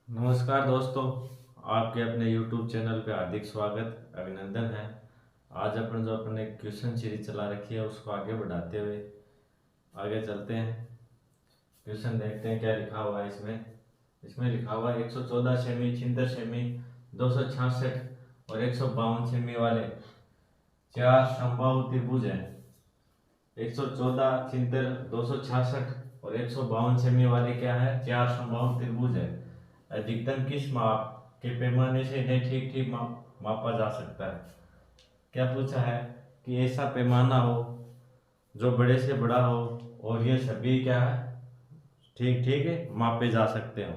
नमस्कार दोस्तों, आपके अपने YouTube चैनल पे हार्दिक स्वागत अभिनंदन है। आज अपन जो अपने क्वेश्चन सीरीज चला रखी है उसको आगे बढ़ाते हुए आगे चलते हैं। क्वेश्चन देखते हैं क्या लिखा हुआ है इसमें। इसमें लिखा हुआ है 114 सेमी, 76 सेमी, 266 और 152 सेमी वाले चार समबाहु त्रिभुज हैं। 114, 76, 266 और 152 सेमी वाले क्या है? चार समबाहु त्रिभुज है। अधिकतम किस माप के पैमाने से इन्हें ठीक ठीक मापा जा सकता है? क्या पूछा है कि ऐसा पैमाना हो जो बड़े से बड़ा हो और ये सभी क्या है ठीक ठीक है मापे जा सकते हो।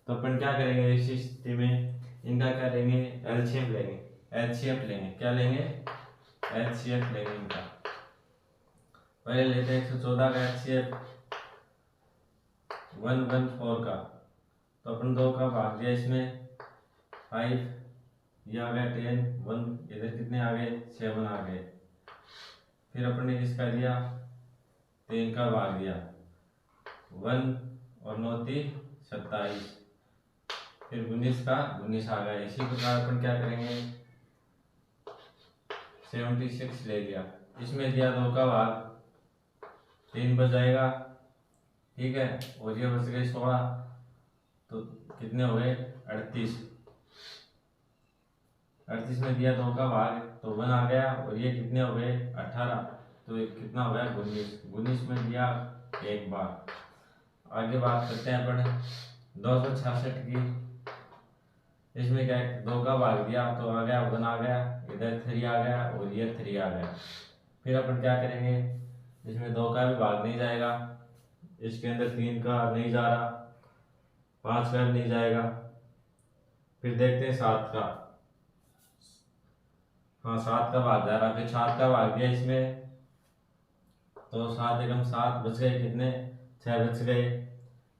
तो अपन क्या करेंगे इस स्थिति में? इनका क्या लेंगे? एलसीएम लेंगे। एचसीएफ लेंगे। क्या लेंगे? एचसीएफ लेंगे इनका। पहले लेते हैं 114 का एचसीएफ 114 का। तो अपन 2 का भाग दिया इसमें 5, ये आ गया 10, 1 इधर कितने आ गए? 7 आ गए। फिर अपन ने किसका दिया? 3 का भाग दिया 1 और 9 3 27। फिर 19 का 19 आ गया। इसी प्रकार अपन क्या करेंगे? 76 ले लिया। इसमें दिया 2 का भाग 3 बच जाएगा, ठीक है। और ये बच गए 16, तो कितने हो गए? 38। 38 में दिया 2 का भाग तो 1 आ गया। और ये कितने हो गए? 18, तो ये कितना हो गया? 19। 19 में दिया 1 बार। आगे बात करते हैं अपन 266 की। इसमें क्या है? 2 का भाग दिया तो आ गया 1 आ गया, इधर 3 आ गया और ये 3 आ गया। फिर अपन क्या करेंगे? इसमें 2 का भी भाग नहीं जाएगा, इसके अंदर 3 का नहीं जा रहा, 5 का भी नहीं जाएगा। फिर देखते हैं 7 का। हाँ, 7 का भाग जा रहा। फिर 7 का भाग दिया इसमें तो 7 एकम 7 बच गए, कितने? 6 बच गए।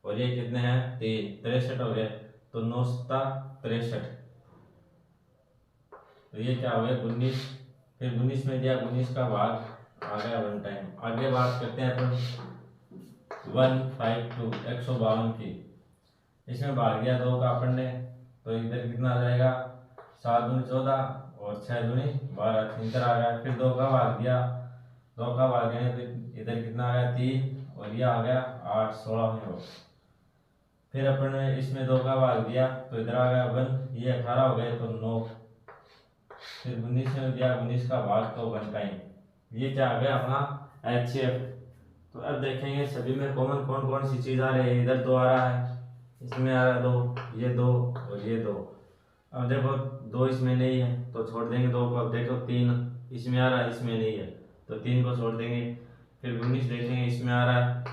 और ये कितने हैं? 3, 63 हो गए। तो 9 7 63, तो ये क्या हो गया? 19। फिर 19 में दिया 19 का भाग आ गया 1 टाइम। आगे बात करते हैं अपन 152 152 की। इसमें भाग दिया 2 का अपन ने, तो इधर कितना आ जाएगा? 7 दूनी 14 और 6 दूनी 12, इधर आ गया। फिर 2 का भाग दिया, 2 का भाग देने तो इधर कितना आ गया? 3 और ये आ गया 8, 16 में हो। फिर अपन ने इसमें 2 का भाग दिया तो इधर आ गया 1, ये 18 हो गए तो 9। फिर 19 में दिया 19 का भाग तो 1 टाइम। ये क्या आ गया? अपना एचसीएफ। तो अब देखेंगे सभी में कॉमन कौन कौन सी चीज आ रही है। इधर 2 आ रहा है, इसमें आ रहा है 2, ये 2 और ये 2। अब देखो 2 इसमें नहीं है तो छोड़ देंगे 2 को। अब देखो 3 इसमें आ रहा है, इसमें नहीं है तो 3 को छोड़ देंगे। फिर 19 देखेंगे, इसमें आ रहा है,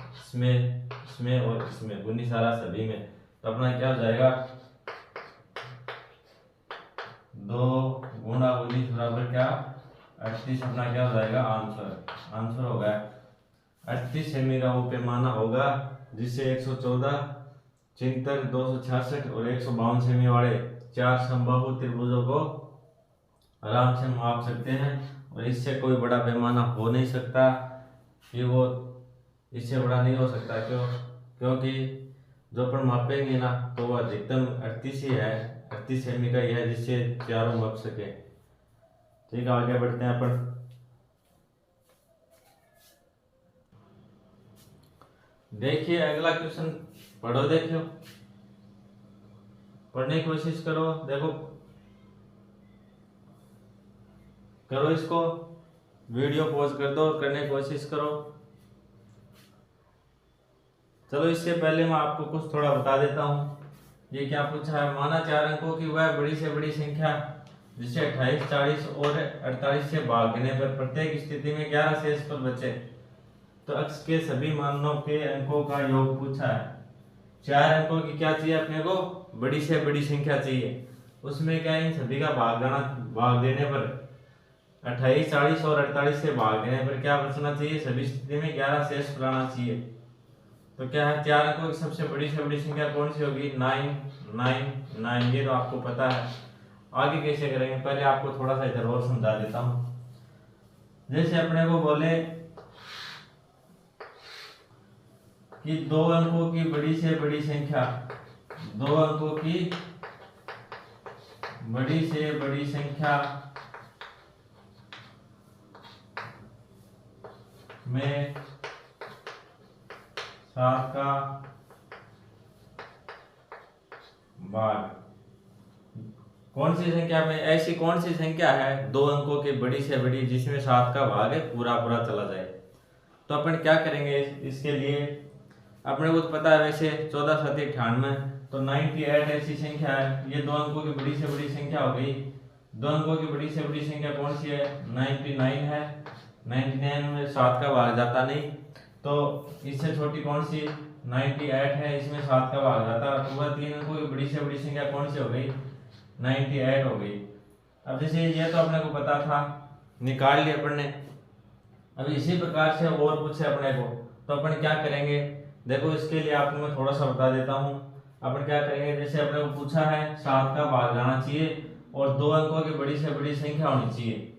इसमें और इसमें 19 आ रहा है सभी में। तो अपना क्या हो जाएगा? 2 गुणा 19 बराबर क्या? 38। अपना क्या हो जाएगा? आंसर हो गया 38 सेमी का वो पैमाना होगा जिससे 114, 76, 266 और 152 सेमी वाले चार समबाहु त्रिभुजों को आराम से माप सकते हैं। और इससे कोई बड़ा पैमाना हो नहीं सकता कि वो इससे बड़ा नहीं हो सकता। क्योंकि जो अपन मापेंगे ना तो वो अधिकतम 38 ही है, 38 सेमी का ही है जिससे चारों माप सके। ठीक है, आगे बढ़ते हैं अपन। देखिए अगला क्वेश्चन पढ़ो, देखियो, पढ़ने की कोशिश करो। देखो करो इसको, वीडियो पॉज कर दो, करने की कोशिश करो। चलो इससे पहले मैं आपको कुछ थोड़ा बता देता हूँ। ये क्या पूछा है? माना 4 अंकों की वह बड़ी से बड़ी संख्या जिसे 28, 40 और 48 से भागने पर प्रत्येक स्थिति में 11 शेषफल बचे। तो अक्ष के सभी मानों के अंकों का योग पूछा है। 4 अंकों की क्या चाहिए अपने को? बड़ी से बड़ी संख्या चाहिए। उसमें क्या इन सभी का भाग देने पर 28, 40 और 48 से भाग देने पर क्या बचना चाहिए? सभी स्थिति में 11 शेष आना चाहिए। तो क्या है? 4 अंकों की सबसे बड़ी से बड़ी संख्या कौन सी होगी? 9 9 9। ये तो आपको पता है। आगे कैसे करेंगे पहले आपको थोड़ा सा इधर और समझा देता हूं। जैसे अपने को बोले कि 2 अंकों की बड़ी से बड़ी संख्या दो अंकों की बड़ी से बड़ी संख्या में 7 का भाग। कौन सी संख्या में, ऐसी कौन सी संख्या है दो अंकों की बड़ी से बड़ी जिसमें 7 का भाग है पूरा पूरा चला जाए। तो अपन क्या करेंगे इसके लिए, अपने को तो पता है वैसे 14 7 98, तो 98 ऐसी संख्या है। ये दो अंकों की बड़ी से बड़ी संख्या हो गई। दो अंकों की बड़ी से बड़ी संख्या कौन सी है, 99 है। 99 में 7 का भाग जाता नहीं, तो इससे छोटी कौन सी 98 है, इसमें 7 का भाग जाता। तो वह तीन अंकों की बड़ी से बड़ी संख्या कौन सी हो गई, 98 हो गई। अब जैसे ये तो अपने को पता था, निकाल लिया अपन ने। अब इसी प्रकार से और पूछे अपने को, तो अपन क्या करेंगे, देखो इसके लिए आपको मैं थोड़ा सा बता देता हूँ। अपन क्या करेंगे, जैसे अपने को पूछा है 7 का भाग जाना चाहिए और दो अंकों की बड़ी से बड़ी संख्या होनी चाहिए।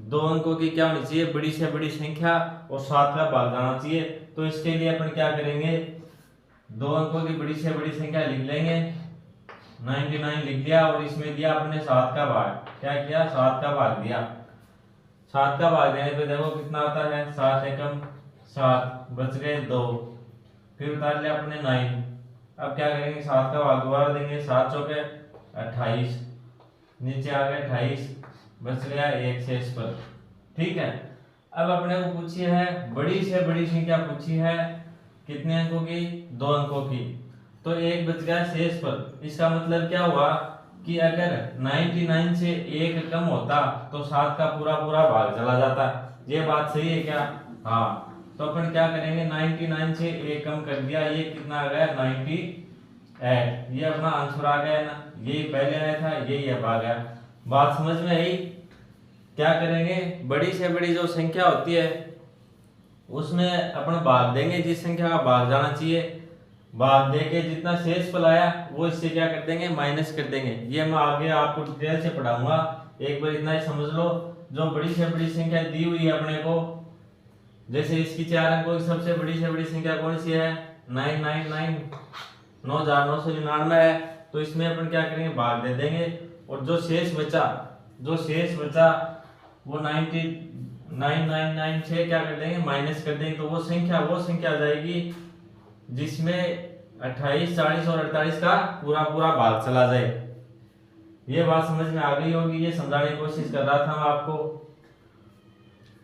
दो अंकों की क्या होनी चाहिए, बड़ी से बड़ी संख्या, और 7 का भाग जाना चाहिए। तो इसके लिए अपन क्या करेंगे, दो अंकों की बड़ी से बड़ी संख्या लिख लेंगे, 99 लिख दिया, और इसमें दिया अपने 7 का भाग। क्या किया, 7 का भाग दिया। 7 का भाग देने पे देखो कितना आता है, 7 एकम 7, बच गए 2, फिर उतार लिया अपने 9। अब क्या करेंगे, 7 का भाग दोबारा देंगे, 7 चौके 28, नीचे आ गए 28, बच गया 1 शेष पर। ठीक है। अब अपने को पूछी है बड़ी से बड़ी संख्या पूछी है, कितने अंकों की, 2 अंकों की, तो 1 बच गया शेष पर। इसका मतलब क्या हुआ कि अगर 99 से 1 कम होता तो 7 का पूरा पूरा भाग चला जाता। ये बात सही है क्या, हाँ। तो अपन क्या करेंगे, 99 से 1 कम कर दिया, ये कितना आ गया 98, ये अपना आंसर आ गया ना, ये पहले आया था, यही अब आ गया। बात समझ में आई। क्या करेंगे, बड़ी से बड़ी जो संख्या होती है उसमें अपन भाग देंगे, जिस संख्या का भाग जाना चाहिए, भाग देके जितना शेष फल आया वो इससे क्या कर देंगे, माइनस कर देंगे। ये मैं आगे आपको डिटेल से पढ़ाऊंगा, एक बार इतना ही समझ लो। जो बड़ी से बड़ी संख्या दी हुई है अपने को, जैसे इसकी 4 अंकों की सबसे बड़ी से बड़ी संख्या कौन सी है, 999 है, तो इसमें अपन क्या करेंगे, भाग दे देंगे, और जो शेष बचा वो 999 से क्या कर देंगे, माइनस कर देंगे। तो वो संख्या आ जाएगी जिसमें 28, 40 और 48 का पूरा पूरा भाग चला जाए। ये बात समझ में आ गई होगी, ये समझाने की कोशिश कर रहा था मैं आपको।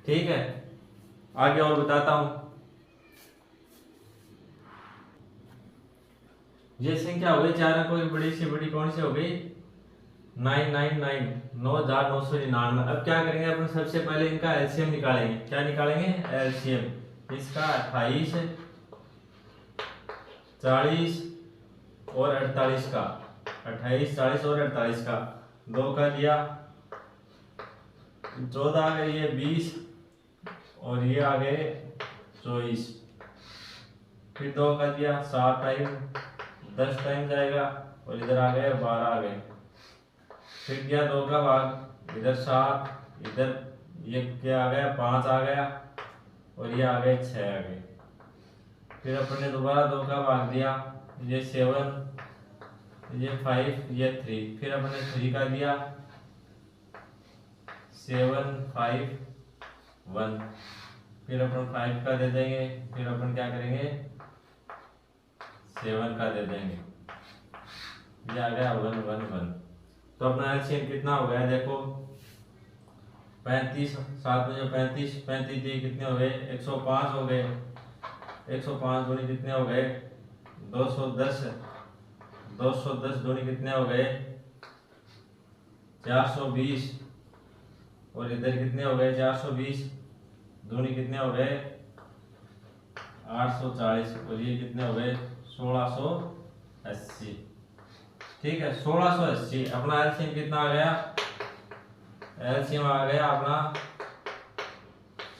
ठीक है, आगे और बताता हूं। ये संख्या हो गई 4 अंकों की बड़ी से बड़ी, कौन सी हो गई, 999। अब क्या करेंगे अपन, सबसे पहले इनका एलसीएम निकालेंगे। क्या निकालेंगे, एलसीएम। इसका 28, 40 और 48 का, 28, 40 और 48 का, 2 का दिया 14 आ गए, ये 20 और ये आ गए 24, फिर 2 का दिया 7 टाइम, 10 टाइम जाएगा, और इधर आ गए 12 आ गए। फिर दिया 2 का भाग, इधर 7, इधर ये क्या आ गया 5 आ गया, और ये आ गए 6 आ गए। फिर अपन ने दोबारा 2 का भाग दिया, ये 7, ये 5, ये 3, फिर अपन ने 3 का दिया 7, 5, 1, फिर अपन 5 का दे देंगे, फिर अपन क्या करेंगे 7 का दे देंगे, ये आ गया 1, 1, 1। तो अपना एलसीएम कितना हो गया, देखो 35, साथ में जो 35 दिए कितने हो गए, 105 हो गए। 105 दूनी कितने हो गए, 210 दूनी कितने हो गए, 420, और इधर कितने हो गए, 420 दूनी कितने हो गए, 840, और ये कितने हो गए, 1680। ठीक है, 1680। अपना एलसीएम कितना आ गया, एलसीएम आ गया अपना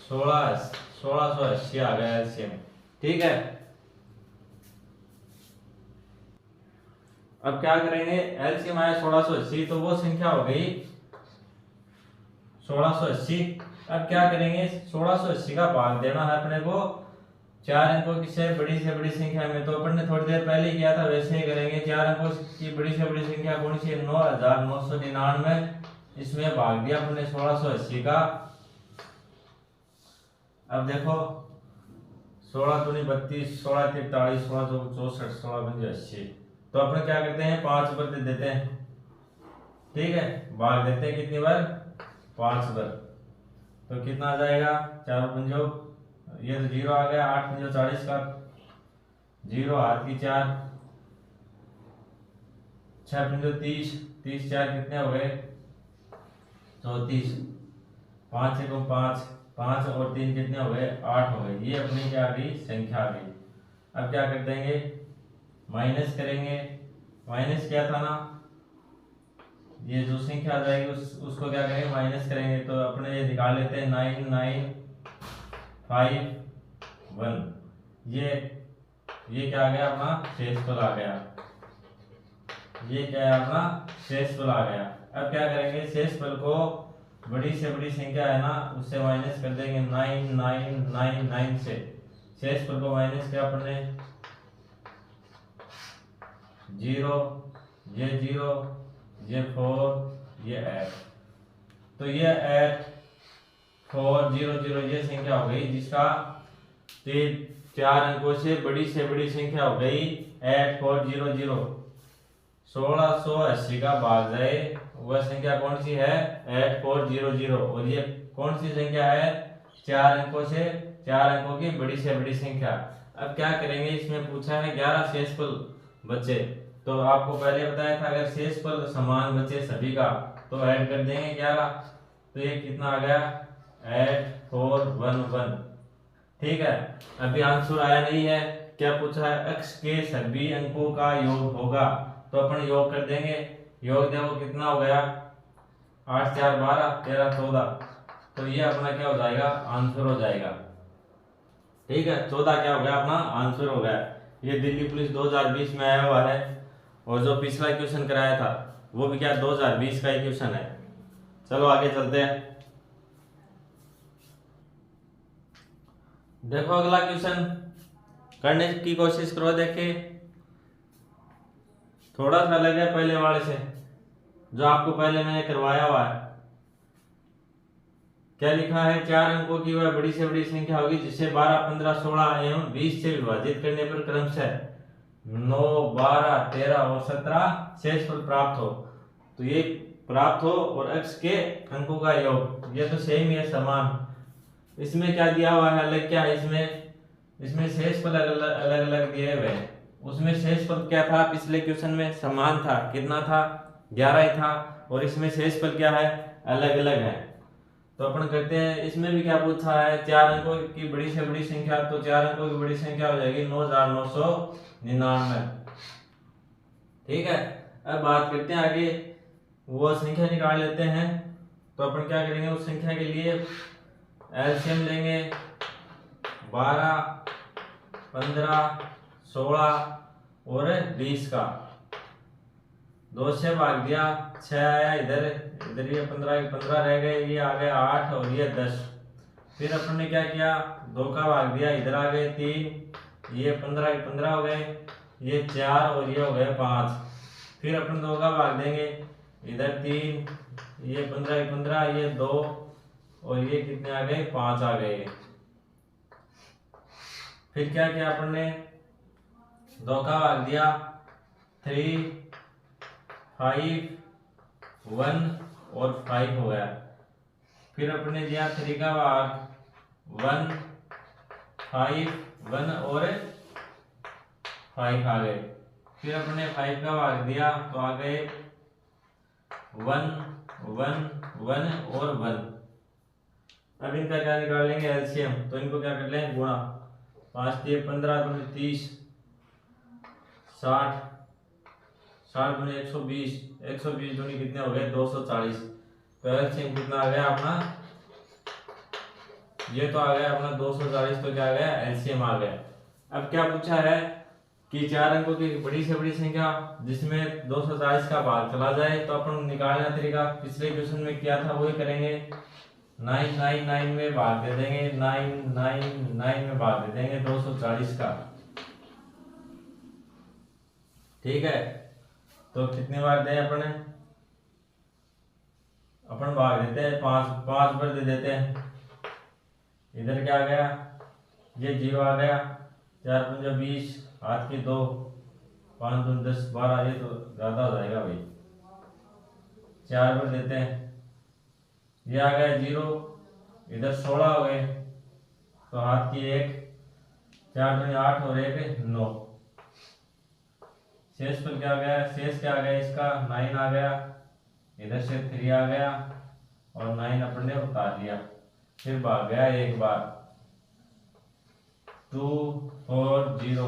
1680 आ गया एलसीएम। ठीक है, अब क्या करेंगे, एलसीएम आया 1680, तो वो संख्या हो गई 1680। अब क्या करेंगे, 1680 का भाग देना है अपने को चार अंकों की से बड़ी संख्या में, तो अपन ने थोड़ी देर पहले किया था वैसे ही करेंगे। चार अंकों की बड़ी से बड़ी संख्या कौन सी है? 9999। इसमें भाग दिया अपने 1680 का। अब देखो 16 दूनी 32, 16 43, 16 64, 16 पंजे 80। तो अपन क्या करते हैं 5 बार दे देते हैं, ठीक है, भाग देते हैं कितनी बार? 5 बार। तो कितना आ जाएगा? 4 पंजो, ये तो 0 आ गया, 8 पंजो 40 का, 0 हाथ की 4, 6 पंजो 30, 30 4 कितने हो गए? 34, 5 एकम 5, 5 और 3 कितने हो गए? 8 हो गए। ये अपनी क्या आ गई? संख्या आ गई। अब क्या कर देंगे? माइनस करेंगे। माइनस क्या था ना, ये जो संख्या आ जाएगी उसको क्या करेंगे? माइनस करेंगे। तो अपने ये निकाल लेते हैं 9951। ये क्या आ गया? अपना शेषफल आ गया। ये क्या है? अपना शेषफल आ गया। अब क्या करेंगे? शेषफल को बड़ी से बड़ी संख्या है ना उससे माइनस कर देंगे 9999 से। शेषफल को माइनस किया अपन ने, 0, ये 0, ये 4, ये 8। तो ये 8 4 0 0 ये संख्या हो गई जिसका 4 अंकों से बड़ी संख्या हो गई 8 4 0 0। 1680 का भाग जाए वह संख्या कौन सी है? 8 4 0 0। और ये कौन सी संख्या है? 4 अंकों से 4 अंकों की बड़ी से बड़ी संख्या। अब क्या करेंगे? इसमें पूछा है 11 शेषफल बचे, तो आपको पहले बताया था अगर शेषफल समान बचे सभी का तो ऐड कर देंगे 11। तो ये कितना आ गया? 8411। ठीक है। अभी आंसर आया नहीं है। क्या पूछा है? x के सभी अंकों का योग होगा, तो अपन योग कर देंगे। योग देखो कितना हो गया? 8 4 12, 13 14। तो ये अपना क्या हो जाएगा? आंसर हो जाएगा। ठीक है, 14 क्या हो गया? अपना आंसर हो गया। ये दिल्ली पुलिस 2020 में आया हुआ है, और जो पिछला क्वेश्चन कराया था वो भी क्या 2020 का ही क्वेश्चन है। चलो आगे चलते हैं। देखो अगला क्वेश्चन करने की कोशिश करो। देखे थोड़ा सा अलग है पहले वाले से, जो आपको पहले मैंने करवाया हुआ है। क्या लिखा है? 4 अंकों की वह बड़ी से बड़ी संख्या होगी जिसे 12 15 16 एवं 20 से विभाजित करने पर क्रमशः 9 12 13 और 17 शेषफल प्राप्त हो। तो ये प्राप्त हो और x के अंकों का योग, ये तो सेम ही है, समान। इसमें क्या दिया हुआ है? अलग क्या है इसमें शेषफल अलग अलग दिए हुए हैं। उसमें शेषफल क्या था? पिछले क्वेश्चन में समान था, कितना था? 11 ही था। और इसमें शेषफल क्या है? अलग अलग है। तो अपन करते हैं, इसमें भी क्या पूछा है? 4 अंकों की बड़ी से बड़ी संख्या, तो 4 अंकों की बड़ी संख्या हो जाएगी 9999। ठीक है। अब बात करते हैं आगे, वो संख्या निकाल लेते हैं। तो अपन क्या करेंगे? उस संख्या के लिए एलसीएम लेंगे। 12 15 16 और 20 का 2 से भाग दिया, 6 आया इधर, ये 15 रह गए, ये आ गए 8 और ये 10। फिर अपन ने क्या किया? 2 का भाग दिया, इधर आ गए 3, ये 15 हो गए, ये 4 और ये हो गए 5। फिर अपन 2 का भाग देंगे, इधर 3, ये 15 ये 2 और ये कितने आ गए? 5 आ गए। फिर क्या किया अपन ने? 2 का भाग दिया, 3 5 1 और 5 हो गया। फिर अपन ने दिया 3 का भाग 1 5 1 और 5 आ गए। फिर अपन ने 5 का भाग दिया तो आ गए 1 1 1 और 1। अब इनका क्या निकाल लेंगे? एलसीएम। तो इनको क्या कर लेंगे? गुणा। 5 3 15 2 30, 60 60 दूनी 120, 120 दूनी कितने हो गए? 240। तो एलसीएम कितना आ गया अपना? ये तो आ गया अपना 240। तो क्या आ गया? एलसीएम आ गया। अब क्या पूछा है कि 4 अंकों की बड़ी से बड़ी संख्या जिसमें 240 का भाग चला जाए। तो अपन निकालना तरीका पिछले क्वेश्चन में किया था वही करेंगे। 999 में भाग दे देंगे, 999 में भाग दे देंगे 240 का। ठीक है, तो कितनी बार दें अपन भाग देते हैं 5 बार दे देते हैं। इधर क्या आ गया, ये 0 आ गया, 4 पंजा 20, हाथ की 2, 5 दूनी 10 12, ये तो ज्यादा हो जाएगा भाई, 4 बार देते हैं। ये आ गया 0, इधर 16 हो गए, तो हाथ की 1, 4 दूनी 8 और 1 9। शेष पर क्या आ गया, शेष क्या आ गया इसका 9 आ गया, इधर से 3 आ गया और 9 अपन ने उतार लिया। फिर भाग गया एक बार, 2 4 0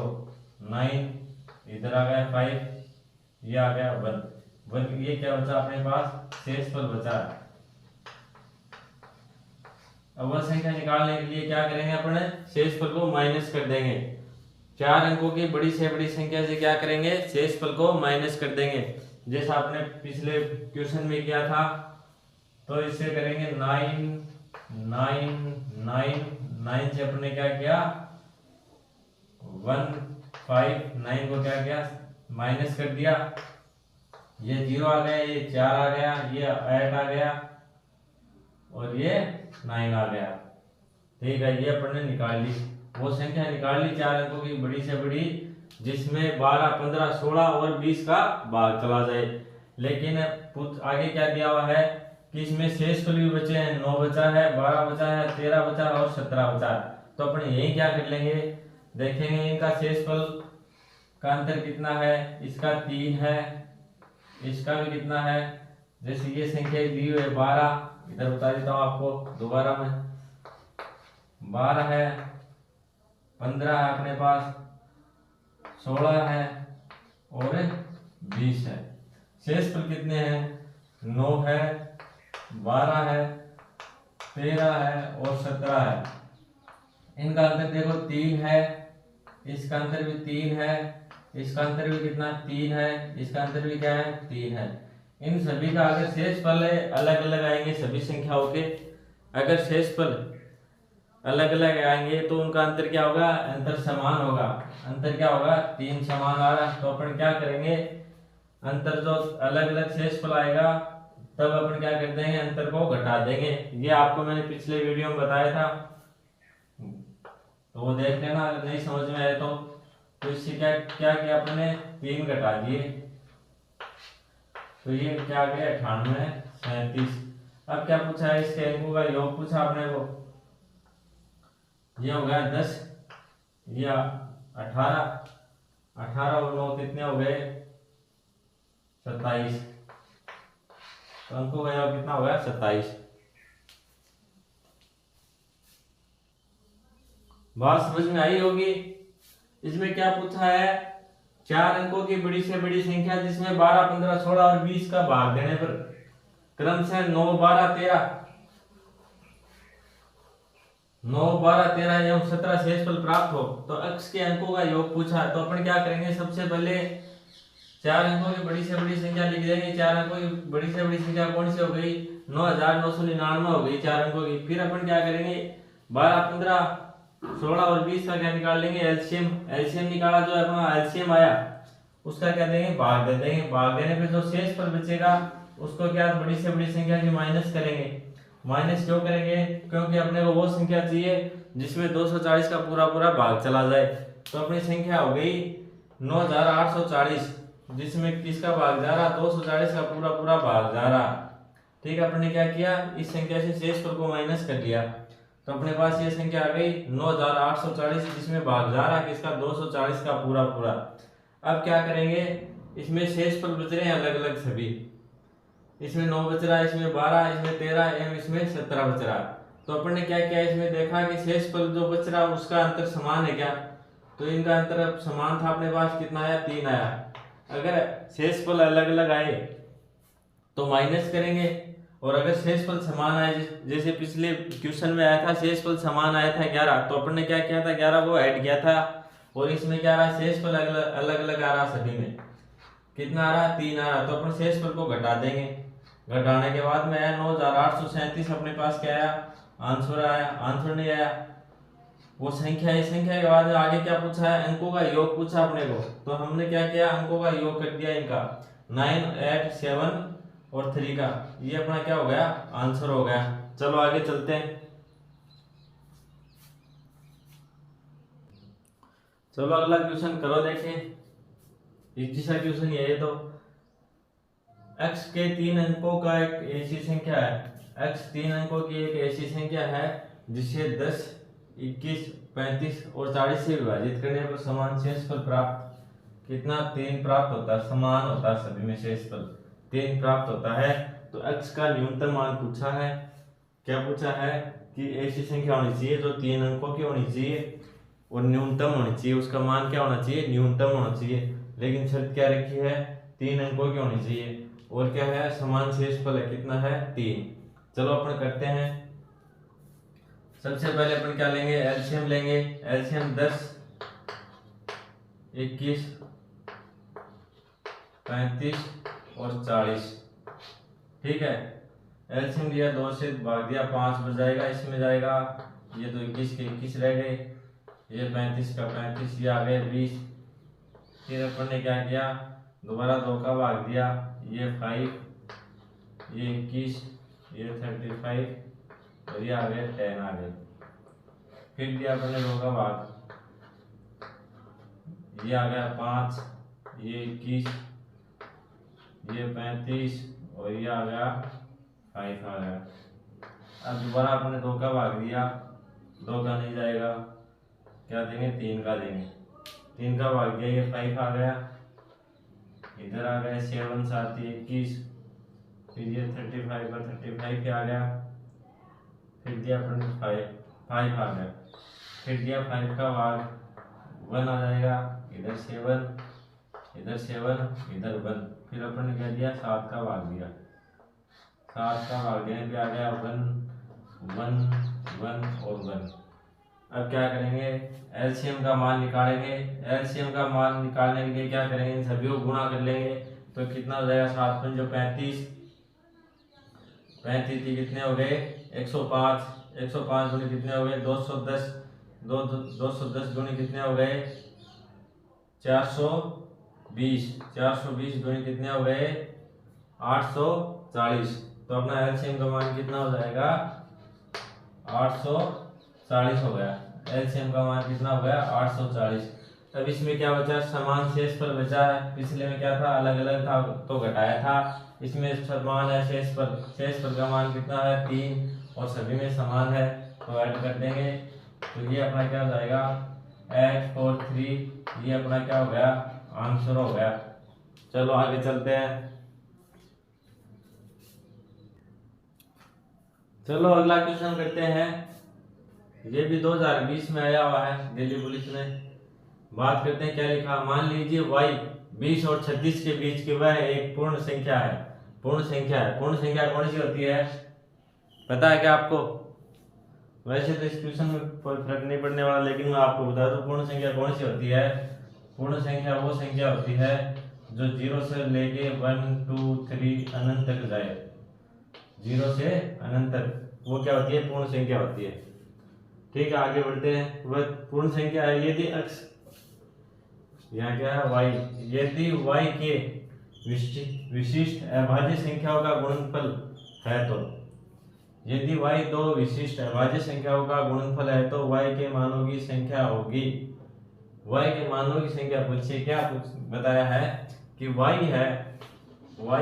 9, इधर आ गया 5, ये आ गया 1। ये क्या बचा अपने पास, शेषफल बचा। अब वह संख्या निकालने के लिए क्या करेंगे अपने, शेषफल को माइनस कर देंगे। 4 अंकों की बड़ी से बड़ी संख्या से क्या करेंगे, शेषफल को माइनस कर देंगे, जैसा आपने पिछले क्वेश्चन में किया था। तो इससे करेंगे 9 9 9 9 से अपने क्या किया 1 5 9 को क्या किया माइनस कर दिया। ये 0 आ गया, ये 4 आ गया, ये 8 आ गया और ये 9 आ गया। ठीक है, ये अपन ने निकाल ली, वो संख्या निकाल ली 4 अंकों की बड़ी से बड़ी, जिसमें 12 15 16 और 20 का भाग चला जाए। लेकिन आगे क्या दिया हुआ है कि इसमें शेषफल भी बचे हैं, 9 बचा है, 12 बचा है, 13 बचा है और 17 बचा है। तो अपन यही क्या कर लेंगे, देखेंगे इनका शेषफल का अंतर कितना है। इसका 3 है, इसका भी कितना है, जैसे ये संख्या दी हुई है 12, इधर बता देता हूँ आपको दोबारा में, 12 है, 15 है अपने पास, 16 है और 20 है। शेषफल कितने हैं, 9 है, 12 है, 13 है और 17 है। इनका अंतर देखो 3 है, इसका अंतर भी 3 है, इसका अंतर भी कितना 3 है, इसका अंतर भी क्या है 3 है। इन सभी का अगर शेषफल अलग अलग आएंगे सभी संख्याओं के, अगर शेषफल अलग अलग आएंगे तो उनका अंतर क्या होगा, अंतर समान होगा। अंतर क्या होगा, 3 समान आ रहा है, तो अपन क्या करेंगे, अंतर जो अलग अलग शेषफल आएगा तब अपन क्या कर देंगे, अंतर को घटा देंगे। ये आपको मैंने पिछले वीडियो में बताया था, तो वो देख लेना अगर नहीं समझ में आए तो इससे क्या क्या किया अपने 3 घटा दिए, तो ये क्या आ गया 98 37। अब क्या पूछा है, इसके अंकों का योग पूछा अपने को, ये हो गया 10, ये 18, 18 और 9 कितने हो गए 27, तो अंकों का योग कितना हो गया 27। बात समझ में आई होगी। इसमें क्या पूछा है, 4 अंकों की बड़ी से बड़ी संख्या जिसमें 12 15 16 और 20 का भाग देने पर क्रम से 9 12 13 9 12 13 एवं 17 शेषफल प्राप्त हो, तो अक्ष के अंकों का योग पूछा। तो अपन क्या करेंगे, सबसे पहले 4 अंकों की बड़ी से बड़ी संख्या लिख देंगे। 4 अंकों की बड़ी से बड़ी संख्या कौन सी हो गई, 9999 हो गई 4 अंकों की। फिर अपन क्या करेंगे, 12 15 16 और 20 का क्या निकाल लेंगे, एलसीएम। एलसीएम निकाला, जो अपना एलसीएम आया उसका क्या देंगे, भाग दे देंगे। भाग देने पे जो शेषफल बचेगा उसको क्या बड़ी से बड़ी संख्या की माइनस करेंगे। माइनस क्यों करेंगे, क्योंकि अपने को वो संख्या चाहिए जिसमें 240 का पूरा पूरा भाग चला जाए। तो अपनी संख्या हो गई 9840, जिसमें किसका भाग जा रहा, 240 का पूरा पूरा भाग जा रहा। ठीक है, अपने क्या किया, इस संख्या से शेषफल को माइनस कर लिया, तो अपने पास ये संख्या आ गई 9840, जिसमें भाग जा रहा है किसका 240 का पूरा पूरा। अब क्या करेंगे, इसमें शेषफल बच रहे हैं अलग अलग सभी, इसमें 9 बच रहा है, इसमें 12, इसमें 13 एवं इसमें 17 बच रहा है। तो अपन ने क्या किया, इसमें देखा कि शेषफल जो बच रहा है उसका अंतर समान है क्या, तो इनका अंतर समान था, अपने पास कितना आया 3 आया। अगर शेषफल अलग अलग आए तो माइनस करेंगे, और अगर शेषफल समान आए, जैसे पिछले क्वेश्चन में आया था शेषफल समान आया था 11, तो अपन ने क्या किया था 11 को ऐड किया था, और इसमें क्या रहा शेषफल अलग अलग आ रहा, सभी में कितना आ रहा 3 आ रहा, तो अपन शेषफल को घटा देंगे। घटाने के बाद में आया 9837 अपने पास क्या आया, आंसर आया। आंसर नहीं आया, वो संख्या है। संख्या के बाद आगे क्या पूछा है, अंकों का योग पूछा अपने को। तो हमने क्या किया, अंकों का योग कर दिया इनका 9, 8, 7 और 3 का। ये अपना क्या हो गया, आंसर हो गया। चलो आगे चलते हैं। चलो अगला क्वेश्चन करो, देखें इजी सा क्वेश्चन ये है। तो x के 3 अंकों का एक ऐसी संख्या है, x 3 अंकों की एक ऐसी संख्या है जिसे 10, 21, 35 और 40 से विभाजित करने पर समान शेषफल प्राप्त कितना 3 प्राप्त होता है, समान होता है सभी में शेषफल 3 प्राप्त होता है। तो x का न्यूनतम मान पूछा है। क्या पूछा है कि ऐसी संख्या होनी चाहिए जो 3 अंकों की होनी चाहिए और न्यूनतम होनी चाहिए, उसका मान क्या होना चाहिए, न्यूनतम होना चाहिए। लेकिन शर्त क्या रखी है, 3 अंकों की होनी चाहिए और क्या है, समान शेषफल है, कितना है 3। चलो अपन करते हैं। सबसे पहले अपन क्या लेंगे, एलसीएम लेंगे। एलसीएम 10, 21, 35 और 40। ठीक है, एलसीएम लिया, 2 से भाग दिया, 5 बच जाएगा, इसमें जाएगा। ये तो 21 के 21 रह गए, ये 35 का 35, ये आ गए 20। फिर अपन ने क्या किया, दोबारा 2 का भाग दिया, ये 5, ये 21, ये 35 और ये आ गए 10 आ गए। फिर दिया अपन ने 2 का भाग, ये आ गया 5, ये 21, ये 35 और ये आ गया 5 आ गया। अब दोबारा अपन ने 2 का भाग दिया, 2 का नहीं जाएगा, क्या देंगे, 3 का देंगे। 3 का भाग दिया, ये 5 आ गया, इधर आ गया 7 7 21, फिर ये 35 का 35 आ गया, फिर दिया अपन 5 आ गया, फिर दिया 5 का भाग 1 आ जाएगा, इधर 7, इधर 7, इधर 1। फिर अपन ने क्या दिया, 7 का भाग दिया, 7 का भाग देने पे आ गया 1 1 1 और 1। अब क्या करेंगे, एलसीएम का मान निकालेंगे। एलसीएम का मान निकालने के लिए क्या करेंगे, इन सभी को गुणा कर लेंगे। तो कितना हो जाएगा, 7 पंजो 35, 35 की कितने हो गए 105, 105 गुणे कितने हो गए 210, 210 गुणे कितने हो गए 420, 420 गुणे कितने हो गए 840। तो अपना एलसीएम का मान कितना हो जाएगा 840 हो गया। एलसीएम का मान कितना हो गया 840। अब इसमें क्या बचा, समान शेषफल बचा है। पिछले में क्या था, अलग अलग था तो घटाया था, इसमें समान है शेषफल। शेषफल का मान कितना है 3 और सभी में समान है, तो ऐड कर देंगे। तो ये अपना क्या हो जाएगा 843, ये अपना क्या हो गया आंसर हो गया। चलो आगे चलते हैं। चलो अगला क्वेश्चन करते हैं। ये भी 2020 में आया हुआ है, दिल्ली पुलिस ने। बात करते हैं क्या लिखा, मान लीजिए y 20 और 36 के बीच की वह एक पूर्ण संख्या है। पूर्ण संख्या है, पूर्ण संख्या कौन सी होती है पता है क्या आपको? वैसे तो इस क्वेश्चन में कोई फर्क नहीं पड़ने वाला, लेकिन मैं आपको बता दूं पूर्ण संख्या कौन सी होती है। पूर्ण संख्या वो संख्या होती है जो 0 से लेके 1 2 3 अनंत तक जाए। 0 से अनंत तक वो क्या होती है, पूर्ण संख्या होती है। ठीक है, आगे बढ़ते हैं। वह पूर्ण संख्या है यदि x, यहाँ क्या है y, यदि y के विशिष्ट अभाज्य संख्याओं का गुणनफल है तो। यदि y दो विशिष्ट अभाज्य संख्याओं का गुणनफल है तो y के मानों की संख्या होगी। y के मानों की संख्या पूछिए, क्या बताया है कि y है वो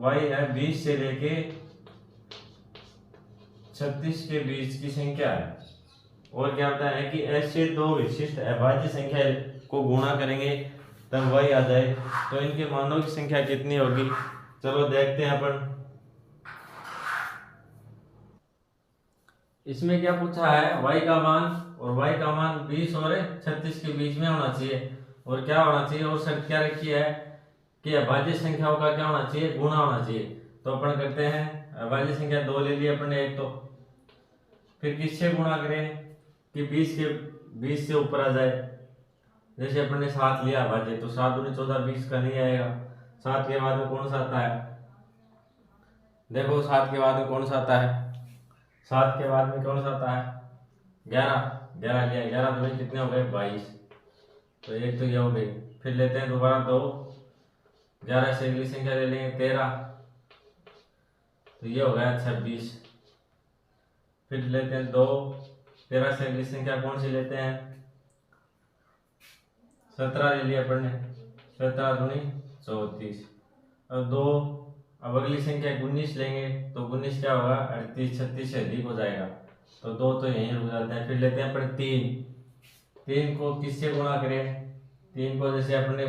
y है 20 से लेके 36 के बीच की संख्या है। और क्या होता है कि ऐसे दो विशिष्ट अभाज्य संख्या को गुणा करेंगे तब y आ जाए, तो इनके मानों की संख्या कितनी होगी। चलो देखते हैं अपन। इसमें क्या पूछा है, y का मान, और y का मान 20 और 36 के बीच में होना चाहिए। और क्या होना चाहिए, और शर्त क्या रखी है कि अभाज्य संख्याओं का क्या होना चाहिए, गुणा होना चाहिए। तो अपन करते हैं, अभाज्य संख्या 2 ले लिया अपन ने एक, तो फिर किससे गुणा करें कि 20 से ऊपर आ जाए। जैसे अपन ने 7 लिया अभाज्य, तो 7 दूनी 14, 20 का नहीं आएगा। 7 के बाद में कौन सा आता है देखो 7 के बाद में कौन सा आता है, 7 के बाद में कौन सा आता है 11, 11 लिया, 11 दूनी कितने हो गए 22, तो एक तो ये हो गई। फिर लेते हैं दोबारा 2, 11 से अगली संख्या ले लेंगे 13, तो ये हो गया 26। फिर लेते हैं 2, 13 से अगली संख्या कौन सी लेते हैं 17 ले लिया अपन ने, 17 दूनी 34। अब 2, अब अगली संख्या 19 लेंगे, तो 19 क्या होगा 38, 36 से अधिक हो जाएगा, तो 2 तो यहीं रुक जाते हैं। फिर लेते हैं अपन 3, 3 को किससे गुणा करें, 3 को जैसे अपने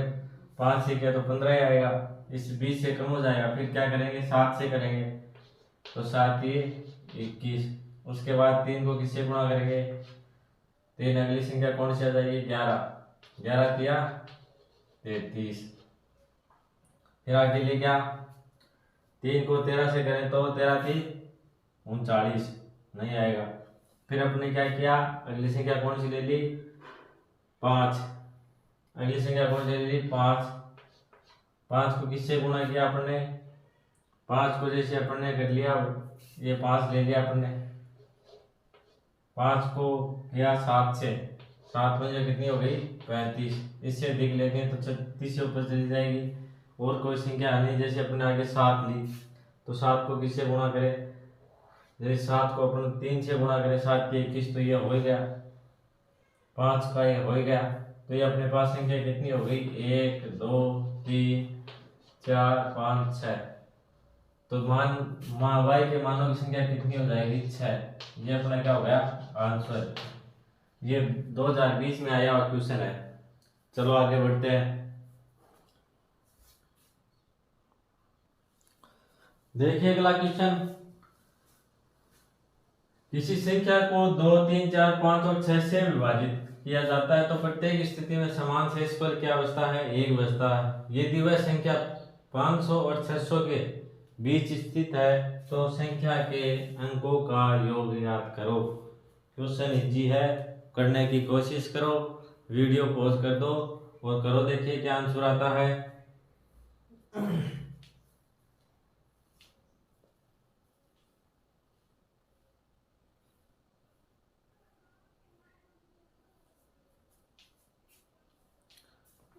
5 से किया तो 15 ही आएगा, इस 20 से कम हो जाएगा। फिर क्या करेंगे 7 से करेंगे, तो 7 ये 21। उसके बाद 3 को किससे गुणा करेंगे, 3 अगली संख्या कौन सी आ जाएगी 11, 11 किया 33। फिर आगे ले क्या, 3 को 13 से करें तो 13 थी 39, नहीं आएगा। फिर अपने क्या किया, अगली संख्या कौन सी ले ली 5, अगली संख्या कौन सी ले ली 5, 5 को किससे गुणा किया अपन ने, 5 को जैसे अपन ने कर लिया, ये 5 ले लिया अपन ने, 5 को किया 7 से, 7 में जो कितनी हो गई 35, इससे अधिक लेंगे तो 36 से ऊपर चली जाएगी। और कोई संख्या नहीं, जैसे अपने आगे 7 ली, तो 7 को किससे गुणा करें, जैसे 7 को अपन 3 से गुणा करें, 7 के 21, तो ये हो गया 5 का, ये हो गया। तो ये अपने पास संख्या कितनी हो गई 1 2 3 4 5 6, तो वाई के मानों की संख्या कितनी हो जाएगी 6। ये अपना क्या हो गया आंसर। ये 2020 में आया हुआ क्वेश्चन है। चलो आगे बढ़ते हैं। देखिए अगला क्वेश्चन, किसी संख्या को 2 3 4 5 और 6 से विभाजित किया जाता है तो प्रत्येक स्थिति में समान शेषफल क्या बचता है 1 बचता है। यदि वह संख्या 500 और 600 के बीच स्थित है तो संख्या के अंकों का योग ज्ञात करो। क्वेश्चन इजी है, करने की कोशिश करो, वीडियो पॉज कर दो और करो, देखिए क्या आंसर आता है।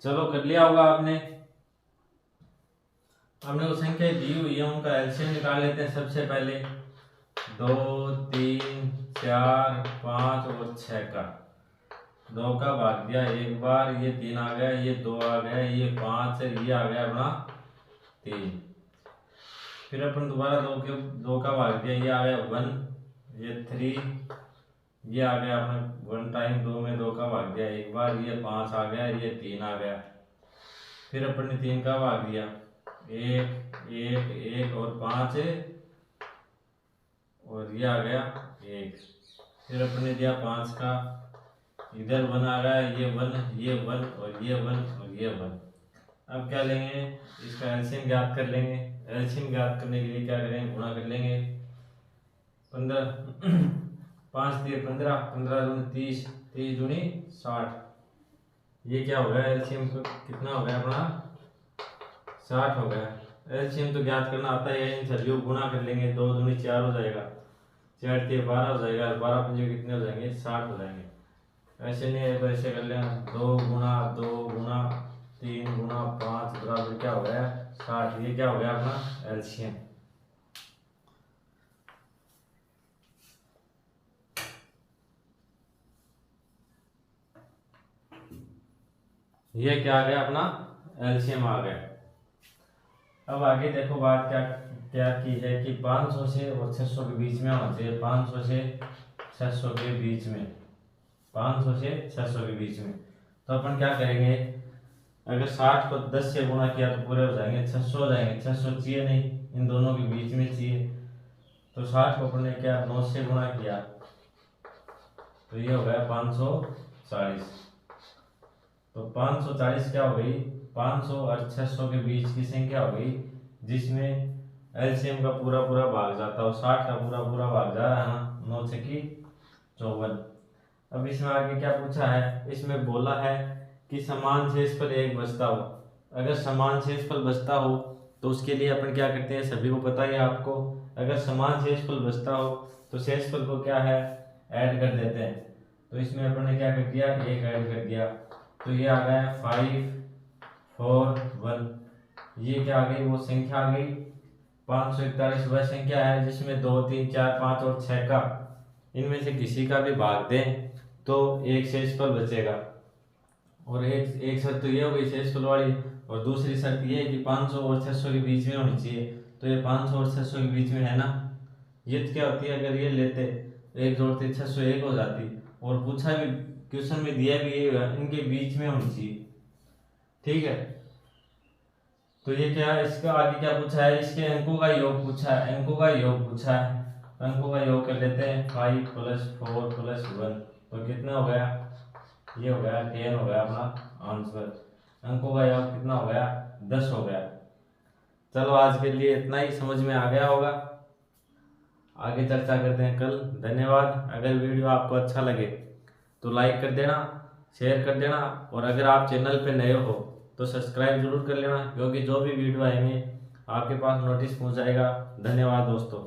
चलो कर लिया होगा आपने। हमने वो संख्या दी हुई है उनका एलसीएम निकाल लेते हैं। सबसे पहले 2 3 4 5 और 6 का 2 का भाग दिया एक बार, ये 3 आ गया, ये 2 आ गया, ये 5 है, ये आ गया अपना 3। फिर अपन दोबारा 2 का भाग दिया, ये आ गया 1, ये 3, ये आ गया अपने 1 टाइम 2 में 2 का भाग दिया एक बार, ये 5 आ गया, ये 3 आ गया। फिर अपन ने 3 का भाग दिया 1 1 1 और 5 और ये आ गया 1। फिर अपन ने दिया 5 का, इधर 1 आ गया, ये 1 ये 1 और ये 1 और ये 1। अब क्या लेंगे, इसका एलसीएम ज्ञात कर लेंगे। एलसीएम ज्ञात करने के लिए क्या करेंगे, गुणा कर लेंगे। 15 5 दिए 15, 15 दूनी 30, 30 दूनी 60। ये क्या हो गया एलसीएम कितना हो गया अपना 60 हो गया। एलसीएम तो ज्ञात करना आता है, इन सभी को गुणा कर लेंगे। 2 दूनी 4 हो जाएगा, 4 दिए 12 हो जाएगा, 12 पंजे कितने हो जाएंगे 60 हो जाएंगे। ऐसे नहीं है तो ऐसे कर लेना, 2 गुणा 2 गुणा 3 गुणा 5 बराबर क्या हो गया 60। ये क्या हो गया अपना एलसीएम। ये क्या आ गया अपना एलसीएम आ गया। अब आगे देखो बात क्या क्या की है कि 500 से और 600 के बीच में होना चाहिए। 500 से 600 के बीच में, 500 से 600 के बीच में, तो अपन क्या करेंगे, अगर 60 को 10 से गुणा किया तो पूरे हो जाएंगे 600 हो जाएंगे। 600 चाहिए नहीं, इन दोनों के बीच में चाहिए, तो 60 को अपन ने क्या 9 से गुणा किया तो ये हो गया 540। तो 540 क्या हो गई 500 और 600 के बीच की संख्या हो गई जिसमें एलसीएम का पूरा पूरा भाग जाता हो। 60 का पूरा पूरा भाग जा रहा है ना, 9 छकी 54। अब इसमें आगे क्या पूछा है, इसमें बोला है कि समान शेषफल 1 बचता हो। अगर समान शेषफल बचता हो तो उसके लिए अपन क्या करते हैं, सभी को पता है आपको, अगर समान शेषफल बचता हो तो शेषफल को क्या है, ऐड कर देते हैं। तो इसमें अपन ने क्या कर दिया, 1 ऐड कर दिया, तो ये आ गया 5 4 1। ये क्या आ गई, वो संख्या आ गई 541। वह संख्या है जिसमें 2 3 4 5 और 6 का इनमें से किसी का भी भाग दें तो एक शेषफल बचेगा। और एक शर्त तो ये हो गई शेषफल वाली, और दूसरी शर्त ये है कि 500 और 600 के बीच में होनी चाहिए। तो ये 500 और 600 के बीच में है ना, ये तो क्या होती है, अगर ये लेते एक जोड़ते 601 हो जाती। और पूछा भी, क्वेश्चन में दिया भी ये इनके बीच में होनी चाहिए, ठीक है। तो ये क्या है, इसका आगे क्या पूछा है, इसके अंकों का योग पूछा है, अंकों का योग पूछा है। अंकों का योग कर लेते हैं, 5 + 4 + 1, तो कितना हो गया, ये हो गया 10 हो गया अपना आंसर। अंकों का योग कितना हो गया, 10 हो गया। चलो आज के लिए इतना ही, समझ में आ गया होगा, आगे चर्चा करते हैं कल। धन्यवाद। अगर वीडियो आपको अच्छा लगे तो लाइक कर देना, शेयर कर देना, और अगर आप चैनल पे नए हो तो सब्सक्राइब जरूर कर लेना, क्योंकि जो भी वीडियो आएंगे आपके पास नोटिस पहुंच जाएगा। धन्यवाद दोस्तों।